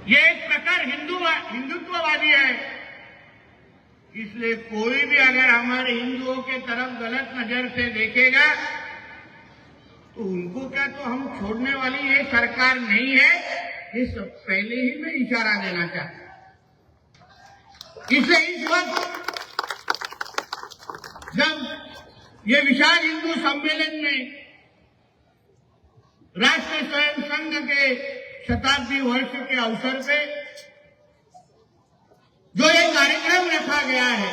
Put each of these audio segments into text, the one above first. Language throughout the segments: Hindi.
ये एक प्रकार हिंदुत्ववादी है। इसलिए कोई भी अगर हमारे हिंदुओं के तरफ गलत नजर से देखेगा तो उनको क्या, तो हम छोड़ने वाली ये सरकार नहीं है, ये सब पहले ही मैं इशारा देना चाहता हूं। इसलिए इस वक्त जब ये विशाल हिंदू सम्मेलन में राष्ट्रीय स्वयं संघ के शताब्दी वर्ष के अवसर पे जो ये कार्यक्रम रखा गया है,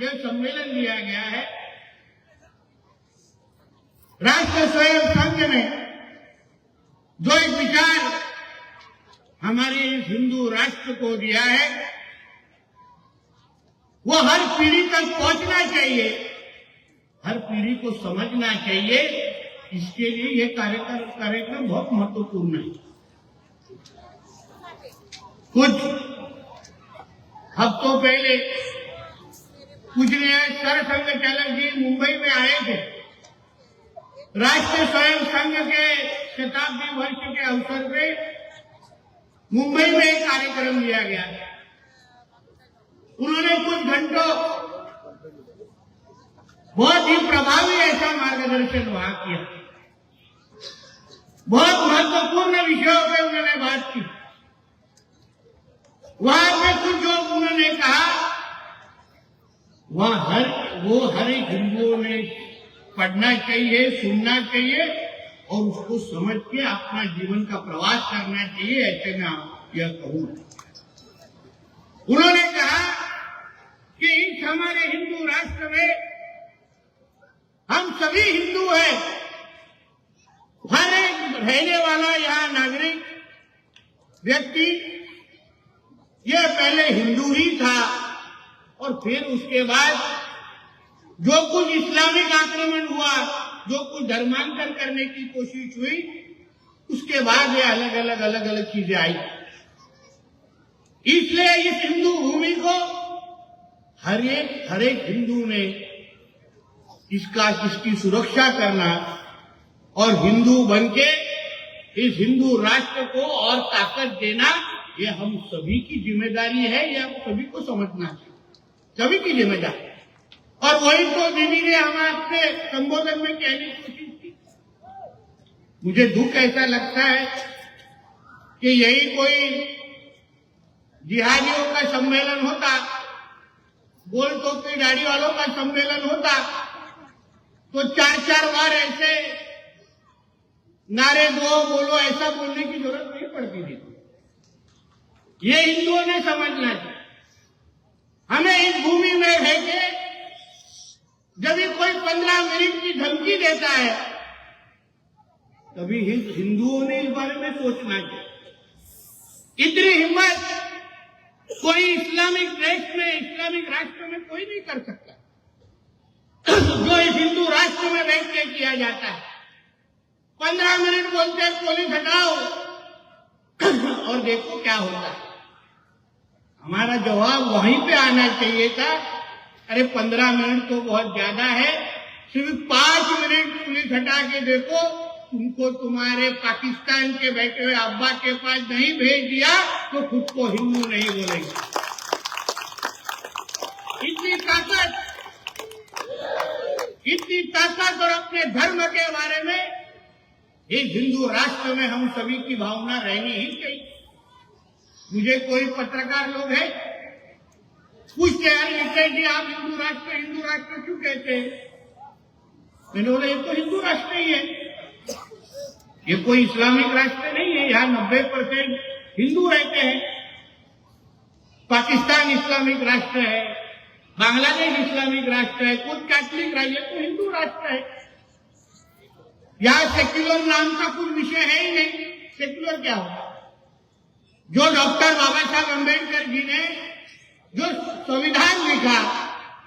जो सम्मेलन दिया गया है, राष्ट्रीय स्वयं संघ ने जो एक विचार हमारे इस हिंदू राष्ट्र को दिया है, वो हर पीढ़ी तक पहुंचना चाहिए, हर पीढ़ी को समझना चाहिए। इसके लिए ये कार्यक्रम बहुत महत्वपूर्ण है। कुछ हफ्तों पहले पूजनीय सरसंघ चालक जी मुंबई में आए थे। राष्ट्रीय स्वयं संघ के शताब्दी वर्ष के अवसर पे मुंबई में एक कार्यक्रम दिया गया। उन्होंने कुछ घंटों बहुत ही प्रभावी ऐसा मार्गदर्शन वहां किया। बहुत महत्वपूर्ण विषयों पे उन्होंने बात की। वहां पे कुछ जो उन्होंने कहा, वहां हर एक हिंदुओं ने पढ़ना चाहिए, सुनना चाहिए और उसको समझ के अपना जीवन का प्रवास करना चाहिए, ऐसे मैं यह कहूंगा। उन्होंने कहा कि इस हमारे हिंदू राष्ट्र में हम सभी हिंदू हैं। हर एक रहने वाला यहाँ नागरिक व्यक्ति यह पहले हिंदू ही था और फिर उसके बाद जो कुछ इस्लामिक आक्रमण हुआ, जो कुछ धर्मांतर करने की कोशिश हुई, उसके बाद ये अलग अलग चीजें आई। इसलिए इस हिंदू भूमि को हर एक हिंदू ने इसकी सुरक्षा करना और हिंदू बनके इस हिंदू राष्ट्र को और ताकत देना, ये हम सभी की जिम्मेदारी है। ये हम सभी को समझना चाहिए, सभी की जिम्मेदारी। और वही तो दीदी ने हमारे संबोधन में कहने की कोशिश की। मुझे दुख ऐसा लगता है कि यही कोई जिहादियों का सम्मेलन होता, गोल टोपी दाढ़ी वालों का सम्मेलन होता, तो 4-4 बार ऐसे नारे दो बोलो ऐसा बोलने की जरूरत नहीं पड़ती थी। ये हिंदुओं ने समझना चाहिए। हमें इस भूमि में रह के जब भी कोई 15 मिनट की धमकी देता है, तभी हिंदुओं ने इस बारे में सोचना चाहिए। इतनी हिम्मत कोई इस्लामिक देश में, इस्लामिक राष्ट्र में कोई नहीं कर सकता जो इस हिंदू राष्ट्र में बैठ के किया जाता है। 15 मिनट बोलते हैं पुलिस हटाओ और देखो क्या होता है। हमारा जवाब वहीं पे आना चाहिए था, अरे 15 मिनट तो बहुत ज्यादा है, सिर्फ 5 मिनट पुलिस हटा के देखो, तुमको तुम्हारे पाकिस्तान के बैठे हुए अब्बा के पास नहीं भेज दिया तो खुद को हिंदू नहीं बोलेंगे। इतनी ताकत और अपने धर्म के बारे में इस हिंदू राष्ट्र में हम सभी की भावना रहनी ही चाहिए। मुझे कोई पत्रकार लोग है पूछते यार विजय जी आप हिंदू राष्ट्र क्यों कहते हैं? मैंने बोला ये तो हिंदू राष्ट्र ही है, ये कोई इस्लामिक राष्ट्र नहीं है। यहाँ 90% हिंदू रहते हैं। पाकिस्तान इस्लामिक राष्ट्र है, बांग्लादेश इस्लामिक राष्ट्र है, कुछ कैथलिक राज्य, तो हिंदू राष्ट्र है। यहाँ सेक्युलर नाम का कुछ विषय है ही नहीं। सेक्युलर क्या होगा? जो डॉक्टर बाबा साहब अम्बेडकर जी ने जो संविधान लिखा,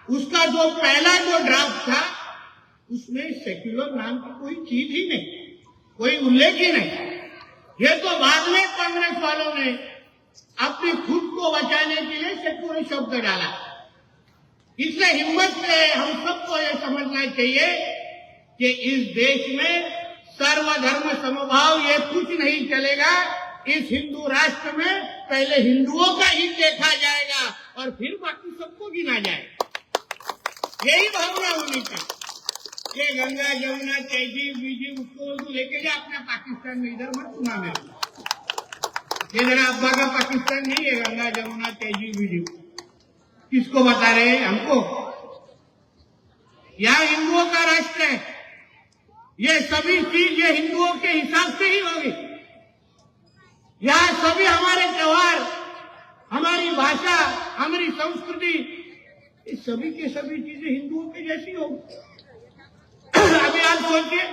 उसका जो पहला ड्राफ्ट था, उसमें सेक्युलर नाम की कोई चीज ही नहीं, कोई उल्लेख ही नहीं। ये तो बाद में कांग्रेस वालों ने अपनी खुद को बचाने के लिए सेक्युलर शब्द डाला। इसलिए हिम्मत से हम सबको ये समझना चाहिए कि इस देश में सर्वधर्म समभाव ये कुछ नहीं चलेगा इस हिंदू राष्ट्र में पहले हिंदुओं का हित देखा जाएगा और फिर बाकी सबको गिना जाएगा। यही भावना होनी चाहिए। ये गंगा जमुना तहजीब बीजीब उसको लेके जा अपना पाकिस्तान में, इधर मत सुना मेरे। ये जरा अब्बा का पाकिस्तान नहीं है गंगा जमुना तहजीब बीजीब। किसको बता रहे हैं? हमको। यह हिंदुओं का राष्ट्र है। ये सभी चीज ये हिंदुओं के हिसाब से ही होगी। यहाँ सभी हमारे त्योहार, हमारी भाषा, हमारी संस्कृति, ये सभी के सभी चीजें हिंदुओं की जैसी होगी। अभी आप सोचिए,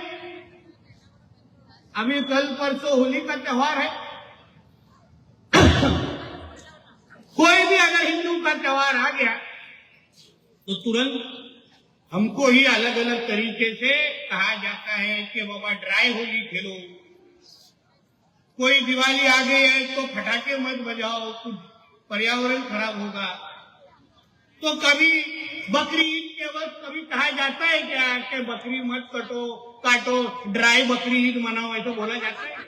अभी कल परसों होली का त्योहार है। कोई भी अगर हिंदू का त्योहार आ गया तो तुरंत हमको ही अलग अलग तरीके से कहा जाता है कि बाबा ड्राई होली खेलो। कोई दिवाली आ गई है तो पटाखे मत बजाओ, कुछ पर्यावरण खराब होगा। तो कभी बकरी ईद के वक्त कभी कहा जाता है क्या कि बकरी मत काटो, ड्राई बकरी ईद मनाओ, ऐसा बोला जाता है?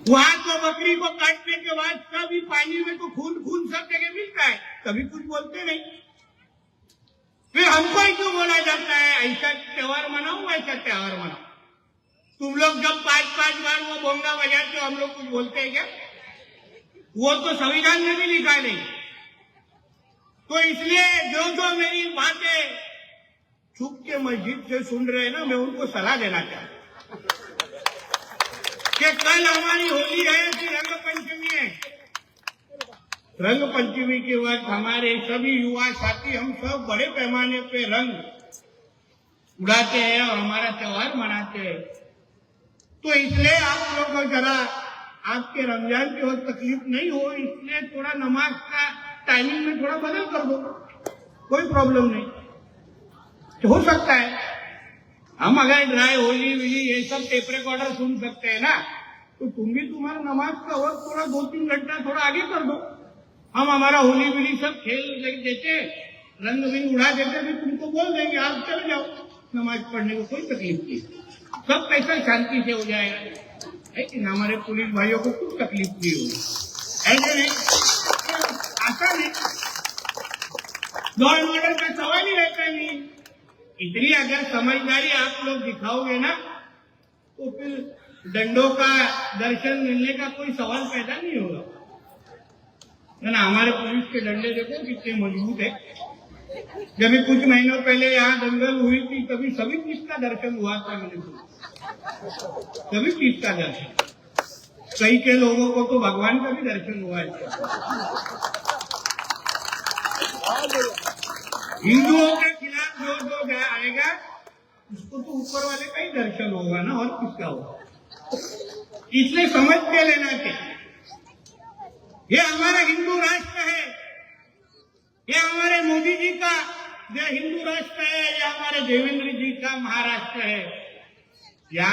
वहां तो बकरी को काटने के बाद कभी पानी में तो खून सब जगह मिलता है, कभी कुछ बोलते नहीं। फिर हमको ही क्यों बोला जाता है ऐसा त्योहार मनाओ, ऐसा त्योहार मनाओ? तुम लोग जब 5-5 बार वो बोंगा बजाते हो, हम लोग कुछ बोलते हैं क्या? वो तो संविधान में भी लिखा नहीं। तो इसलिए जो मेरी बातें छुप के मस्जिद से सुन रहे हैं ना, मैं उनको सलाह देना चाहता हूं कि कल हमारी होली है कि रंग पंचमी है। रंग पंचमी के वक्त हमारे सभी युवा साथी हम सब बड़े पैमाने पे रंग उड़ाते हैं और हमारा त्योहार मनाते हैं। तो इसलिए आप लोग को जरा आपके रमजान के वक्त तकलीफ नहीं हो, इसलिए थोड़ा नमाज का टाइमिंग में थोड़ा बदल कर दो, कोई प्रॉब्लम नहीं। तो हो सकता है हम अगर ड्राई होली विली ये सब टेप रिकॉर्डर सुन सकते हैं ना, तो तुम भी तुम्हारा नमाज का वक्त थोड़ा 2-3 घंटा थोड़ा आगे कर दो। हम हमारा होली विली सब खेल देते, रंग विंग उड़ा देते, फिर तुमको बोल देंगे आप चले जाओ नमाज पढ़ने को, कोई तकलीफ नहीं, सब कैसा शांति से हो जाएगा। लेकिन हमारे पुलिस भाइयों को कुछ तकलीफ नहीं होगी, ऐसे नहीं, आसान है। लॉ एंड ऑर्डर का सवाल ही रहता नहीं। इतनी अगर समझदारी आप लोग दिखाओगे ना, तो फिर डंडों का दर्शन मिलने का कोई सवाल पैदा नहीं होगा। है ना? हमारे पुलिस के डंडे देखो कितने मजबूत है। जब कुछ महीनों पहले यहाँ दंगल हुई थी, तभी सभी चीज का दर्शन हुआ था। मैंने सभी चीज का दर्शन, कई के लोगों को तो भगवान का भी दर्शन हुआ है। हिंदुओं के खिलाफ जो आएगा उसको तो ऊपर वाले का ही दर्शन होगा ना, और किसका होगा? इसलिए समझ के लेना चाहिए। ये हमारा हिंदू राष्ट्र है, ये हमारे मोदी जी का जो हिंदू राष्ट्र है, ये हमारे देवेंद्र जी का महाराष्ट्र है। या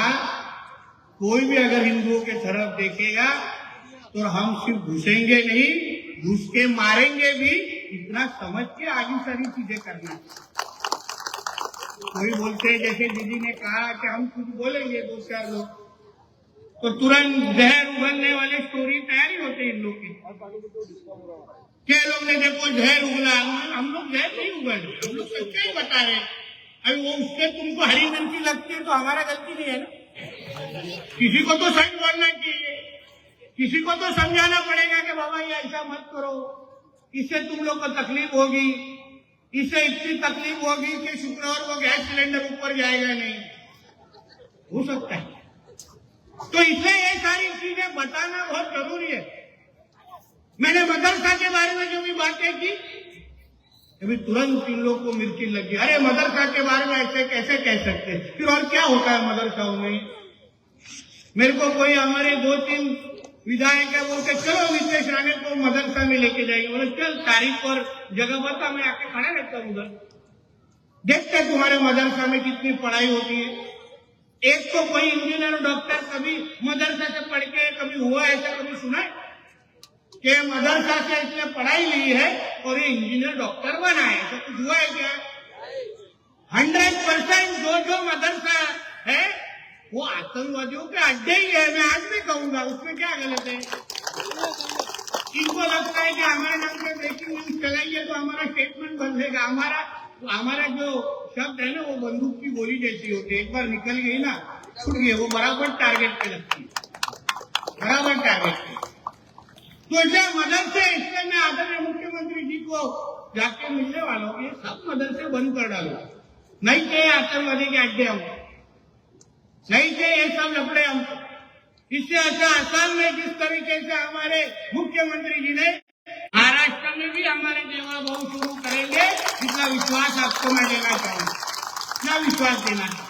कोई भी अगर हिंदुओं के तरफ देखेगा तो हम सिर्फ घुसेंगे नहीं, घुस के मारेंगे भी। इतना समझ के आगे सारी चीजें करना। कोई बोलते हैं, जैसे दीदी ने कहा कि हम कुछ बोलेंगे 2-4 लोग तो तुरंत जहर उगलने वाली स्टोरी तैयारी होते हैं इन लोग की। क्या लोग ने देखो जहर उगला, हम लोग जहर नहीं उगल, हम लोग सच्चाई बता रहे हैं। अभी वो उससे तुमको हरी मिर्ची लगती है तो हमारा गलती नहीं है ना। किसी को तो सच बोलना चाहिए, किसी को तो समझाना पड़ेगा कि बाबा ये ऐसा मत करो, इससे तुम लोग को तकलीफ होगी, इससे इतनी तकलीफ होगी कि शुक्रवार को गैस सिलेंडर ऊपर जाएगा नहीं, हो सकता है। तो इसलिए ये सारी चीजें बताना बहुत जरूरी है। मैंने मदरसा के बारे में जो भी बातें की, अभी तुरंत इन लोग को मिर्ची लगी, अरे मदरसा के बारे में ऐसे कैसे कह सकते हैं? फिर और क्या होता है मदरसाओं में? मेरे को कोई हमारे 2-3 विधायक है, बोलते चलो विशेष राणे को मदरसा में लेके जाएंगे। बोले चल तारीख और जगह बता, मैं आके खड़ा रहता हूँ उधर, देखते तुम्हारे मदरसा में कितनी पढ़ाई होती है। एक तो कोई इंजीनियर डॉक्टर कभी मदरसा से पढ़ के कभी हुआ ऐसा कभी सुना है कि मदरसा से इसने पढ़ाई ली है और ये इंजीनियर डॉक्टर बना है? ऐसा कुछ हुआ है क्या? 100% जो मदरसा है वो आतंकवादियों के अड्डे ही है, मैं आज भी कहूंगा, उसमें क्या गलत है। इनको लगता है कि हमारे नाम पे ब्रेकिंग न्यूज चलाइए तो हमारा स्टेटमेंट बदलेगा। हमारा जो शब्द है ना, वो बंदूक की गोली जैसी होती है, एक बार निकल गई ना छूट गई, वो बराबर टारगेट पे लगती है, बराबर टारगेट पे। तो ऐसे मदरसे, इसलिए मैं आदरणीय मुख्यमंत्री जी को जाके मिलने वालों के सब मदरसे बंद कर डालो, नहीं चाहिए आतंकवादी के अड्डे हमको, नहीं चाहिए ये सब लफड़े हमको। इससे अच्छा आसाम में जिस तरीके से हमारे मुख्यमंत्री जी ने महाराष्ट्र में भी हमारे देवा बहु शुरू करेंगे, इतना विश्वास आपको मैं देना चाहूंगा, इतना विश्वास देना चाहूंगा।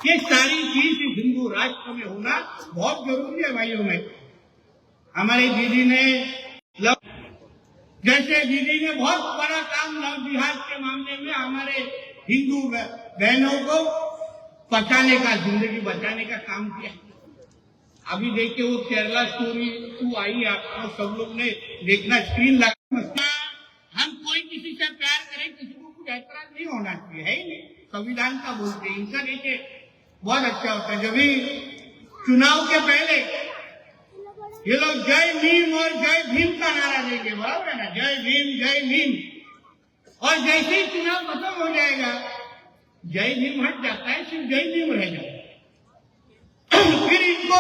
ये सारी चीज हिंदू राष्ट्र में होना बहुत जरूरी है भाइयों में। हमारे दीदी ने जैसे दीदी ने बहुत बड़ा काम लव जिहाद के मामले में हमारे हिंदू बहनों को बचाने का, जिंदगी बचाने का काम किया। अभी देखिए वो केरला स्टोरी 2 आई, आपको सब लोग ने देखना, स्क्रीन लगा। हम कोई किसी से प्यार करें, किसी को कुछ ऐतराज नहीं होना चाहिए, है ही नहीं, संविधान का बोलते हैं। इनका देखिए बहुत अच्छा होता है, जब भी चुनाव के पहले ये लोग जय भीम और जय भीम का नारा देंगे, बराबर है ना, जय भीम जय भीम। और जैसे ही चुनाव खत्म हो जाएगा, जय भीम हट जाता है, सिर्फ जय भीम रह जाता है। फिर इनको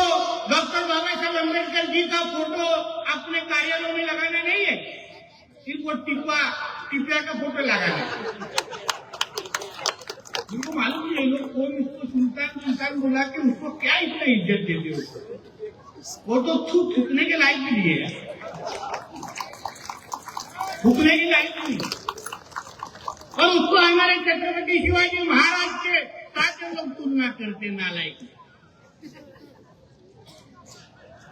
डॉक्टर बाबा साहब अम्बेडकर जी का फोटो अपने कार्यालयों में लगाना नहीं है, सिर्फ वो टिपिया का फोटो लगाना है। उनको मालूम नहीं लोग कौन उसको सुल्तान बुला के उसको क्या इतना इज्जत देते हो, वो तो थूकने के लायक भी नहीं है, थूकने के लायक नहीं। और उसको हमारे छत्रपति शिवाजी महाराज के साथ हम लोग तुलना करते, नालायक।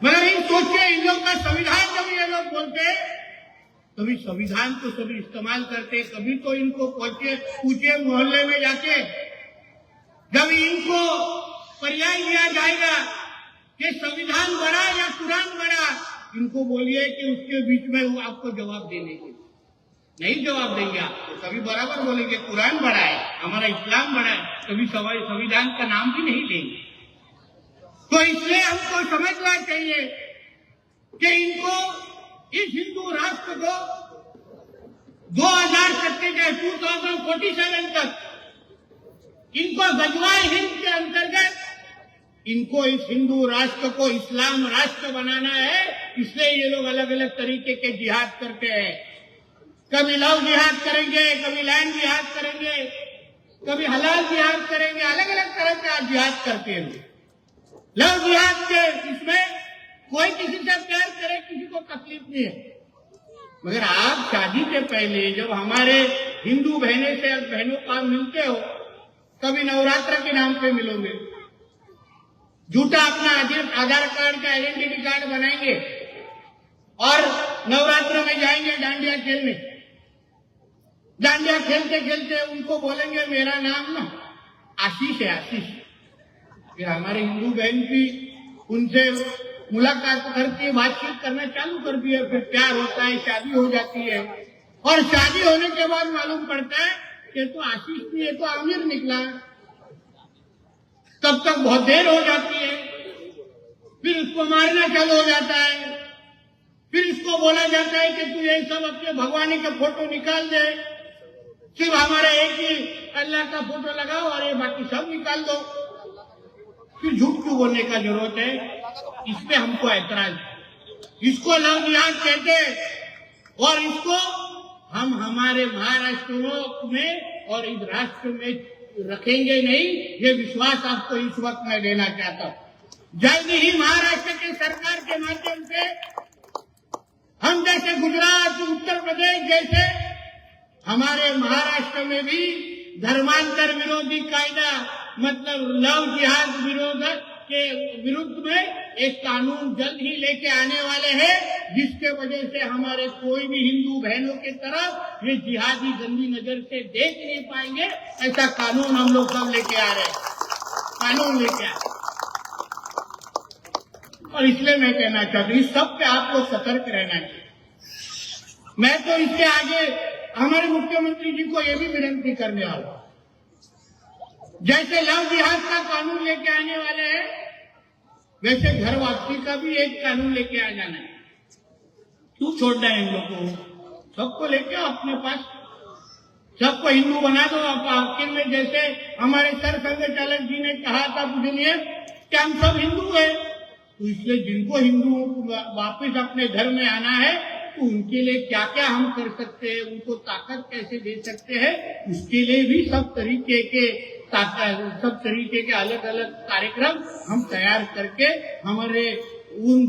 मगर इन सोचिए, इन लोग का संविधान जब ये लोग बोलते, कभी संविधान को सभी इस्तेमाल करते, कभी तो इनको पूछे मोहल्ले में जाके, जब इनको पर्याय दिया जाएगा कि संविधान बड़ा या कुरान बड़ा, इनको बोलिए कि उसके बीच में वो आपको जवाब देने के नहीं जवाब देंगे आपको। कभी बराबर बोलेंगे कुरान बड़ा है, हमारा इस्लाम बड़ा है, कभी संविधान का नाम भी नहीं लेंगे। तो इसलिए हमको समझना चाहिए कि इनको, इस हिंदू राष्ट्र को 2047 तक इनको गजवाए हिंद के अंतर्गत इनको इस हिंदू राष्ट्र को इस्लाम राष्ट्र बनाना है। इसलिए ये लोग अलग अलग तरीके के जिहाद करते हैं, कभी लव जिहाद करेंगे, कभी लैंड जिहाद करेंगे, कभी हलाल जिहाद करेंगे, अलग अलग तरह के जिहाद करते हैं। लव जिहाद के इसमें कोई किसी से प्यार करे, किसी को तकलीफ नहीं है, मगर आप शादी के पहले जब हमारे हिंदू बहनों का मिलते हो, कभी नवरात्र के नाम पे मिलोगे, झूठा अपना आधार कार्ड का आइडेंटिटी कार्ड बनाएंगे और नवरात्र में जाएंगे डांडिया खेलने। डांडिया खेलते खेलते उनको बोलेंगे मेरा नाम ना आशीष है, आशीष। फिर हमारे हिंदू बहन भी उनसे मुलाकात करके बातचीत करना चालू कर दिया, फिर प्यार होता है, शादी हो जाती है, और शादी होने के बाद मालूम पड़ता है कि तो आशीष नहीं, ये तो आमिर निकला। तब तक बहुत देर हो जाती है, फिर उसको मारना चालू हो जाता है, फिर इसको बोला जाता है कि तू ये सब अपने भगवानी का फोटो निकाल दे, सिर्फ हमारा एक ही अल्लाह का फोटो लगाओ और ये बाकी सब निकाल दो। फिर झूठ क्यों बोलने का जरूरत है? इस पे हमको ऐतराज। इसको लव जिहाद कहते, और इसको हम हमारे महाराष्ट्र में और इस राष्ट्र में रखेंगे नहीं, ये विश्वास आपको इस वक्त मैं देना चाहता हूं। जल्द ही महाराष्ट्र की सरकार के माध्यम से हम जैसे गुजरात, उत्तर प्रदेश जैसे हमारे महाराष्ट्र में भी धर्मांतर विरोधी कायदा, मतलब लव जिहाद विरोधक के विरुद्ध में एक कानून जल्द ही लेके आने वाले हैं, जिसके वजह से हमारे कोई भी हिंदू बहनों की तरफ ये जिहादी गंदी नजर से देख नहीं पाएंगे। ऐसा कानून हम लोग सब लेके आ रहे हैं, कानून लेके आ रहे। और इसलिए मैं कहना चाहता हूँ, इस सब पे आपको सतर्क रहना चाहिए। मैं तो इसके आगे हमारे मुख्यमंत्री जी को ये भी विनती करने वाला हूं, जैसे लव जिहाद का कानून लेके आने वाले हैं, वैसे घर वापसी का भी एक कानून लेके आ जाना है। क्यों छोड़ना है इन लोगों को? सबको लेके आओ अपने पास, सबको हिंदू बना दो। आप आखिर में जैसे हमारे सर संघ चालक जी ने कहा था पूजनीय कि हम सब हिंदू हैं, तो इसलिए जिनको हिंदू वापस अपने धर्म में आना है तो उनके लिए क्या क्या हम कर सकते हैं, उनको ताकत कैसे दे सकते हैं, उसके लिए भी सब तरीके के अलग अलग कार्यक्रम हम तैयार करके हमारे उन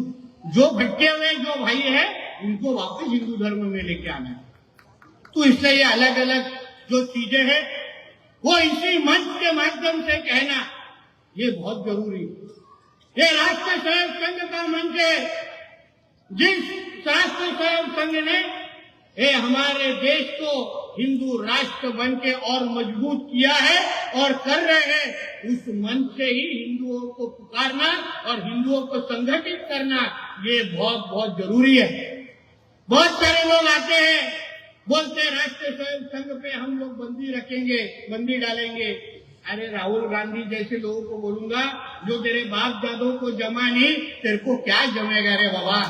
जो भटके हुए जो भाई है उनको वापस हिंदू धर्म में लेके आना है। तो इसलिए ये अलग अलग जो चीजें हैं वो इसी मंच के माध्यम से कहना ये बहुत जरूरी है। ये राष्ट्रीय सहयोग संघ का मंच है, जिस राष्ट्रीय सहयोग संघ ने ये हमारे देश को हिंदू राष्ट्र बन के और मजबूत किया है और कर रहे हैं, उस मंच से ही हिंदुओं को पुकारना और हिंदुओं को संगठित करना ये बहुत बहुत जरूरी है। बहुत सारे लोग आते हैं, बोलते हैं राष्ट्रीय स्वयं संघ पे हम लोग बंदी रखेंगे, बंदी डालेंगे। अरे राहुल गांधी जैसे लोगों को बोलूंगा, जो तेरे बाप दादों को जमा नहीं, तेरे को क्या जमेगा रे बाबा,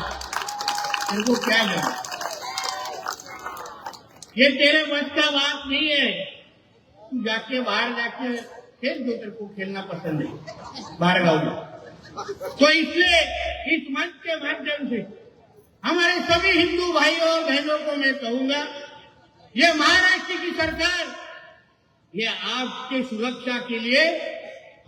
तेरे को क्या जमेगा? ये तेरे बस का बात नहीं है। तू जाके बाहर जाके खेल, जो तेरे को खेलना पसंद है बाहर गाँव में। तो इसलिए इस मंच के माध्यम से हमारे सभी हिंदू भाइयों और बहनों को मैं कहूंगा, ये महाराष्ट्र की सरकार, ये आपके सुरक्षा के लिए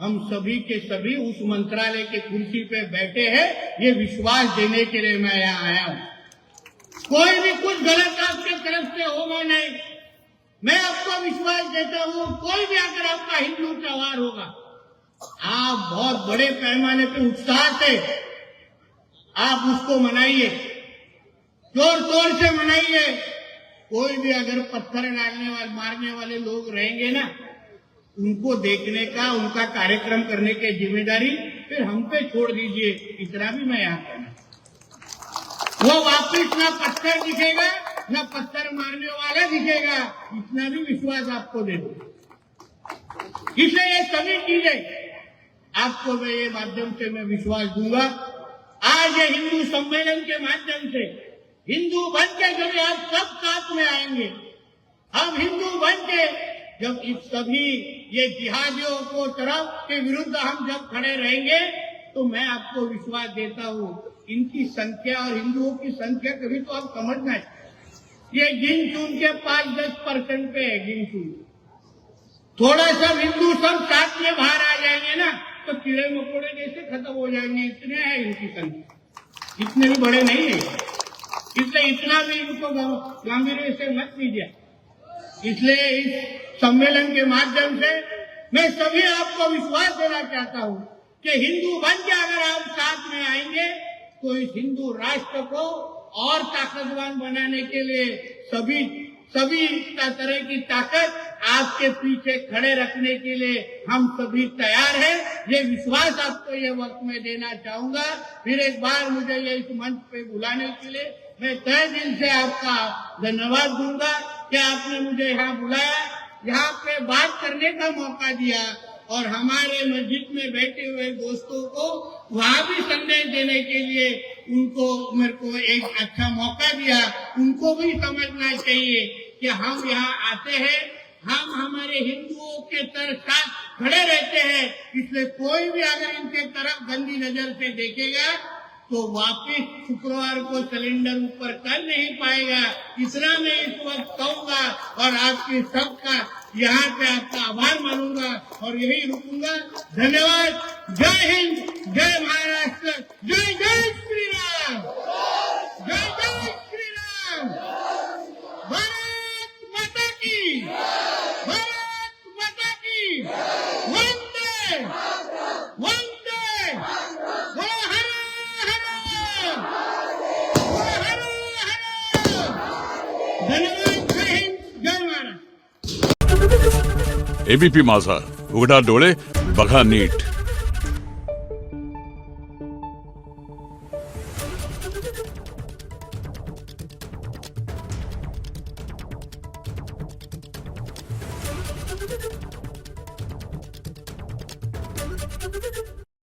हम सभी के सभी उस मंत्रालय के कुर्सी पे बैठे हैं, ये विश्वास देने के लिए मैं यहाँ आया हूँ। कोई भी कुछ गलत आपके तरफ से होगा नहीं, मैं आपको विश्वास देता हूँ। कोई भी अगर आपका हिंदू त्योहार होगा, आप बहुत बड़े पैमाने पे उत्साह से आप उसको मनाइए, जोर तोड़ से मनाइए। कोई भी अगर पत्थर डालने वाले मारने वाले लोग रहेंगे ना, उनको देखने का, उनका कार्यक्रम करने की जिम्मेदारी फिर हम पे छोड़ दीजिए। इतना भी मैं यहाँ कहना, वो वापिस ना पत्थर दिखेगा ना पत्थर मारने वाला दिखेगा, इतना भी विश्वास आपको दे दो। इसलिए ये सभी चीजें आपको मैं ये माध्यम से मैं विश्वास दूंगा। आज ये हिंदू सम्मेलन के माध्यम से हिंदू बन के जब आप सब साथ में आएंगे, हम हिंदू बन के जब इस सभी ये जिहादियों को तरफ के विरुद्ध हम जब खड़े रहेंगे, तो मैं आपको विश्वास देता हूँ, इनकी संख्या और हिंदुओं की संख्या कभी तो आप समझना है, ये गिन चुन के 5-10% पे है, गिन चुन। थोड़ा सा हिंदू सब साथ में बाहर आ जाएंगे ना, तो कीड़े मकोड़े जैसे खत्म हो जाएंगे। इतने हैं इनकी संख्या, इतने भी बड़े नहीं है, इसलिए इतना भी इनको गंभीर से मत लीजिए। इसलिए इस सम्मेलन के माध्यम से मैं सभी आपको विश्वास देना चाहता हूँ कि हिंदू बन के अगर आप साथ में आएंगे, तो इस हिंदू राष्ट्र को और ताकतवान बनाने के लिए सभी तरह की ताकत आपके पीछे खड़े रखने के लिए हम सभी तैयार हैं। ये विश्वास आपको ये वक्त में देना चाहूंगा। फिर एक बार मुझे ये इस मंच पे बुलाने के लिए मैं तहे दिल से आपका धन्यवाद दूंगा कि आपने मुझे यहाँ बुलाया, यहाँ पे बात करने का मौका दिया और हमारे मस्जिद में बैठे हुए दोस्तों को वहाँ भी संदेश देने के लिए उनको मेरे को एक अच्छा मौका दिया। उनको भी समझना चाहिए कि हम यहाँ आते हैं, हम हमारे हिंदुओं के साथ खड़े रहते हैं, इसलिए कोई भी अगर इनके तरफ गंदी नजर से देखेगा तो वापिस शुक्रवार को सिलेंडर ऊपर कर नहीं पाएगा। इतना मैं इस वक्त कहूंगा और आपके सबका यहाँ पे आपका आभार मानूंगा और यही रुकूंगा। धन्यवाद। जय हिंद, जय महाराष्ट्र, जय जय श्री राम, जय जय श्री राम। भारत माता की, भारत माता की, वंदे वंदे, हर धन्यवाद। जय हिंद, जय महाराष्ट्र। एबीपी माझा, उघडा डोळे बघा नीट. Thank you.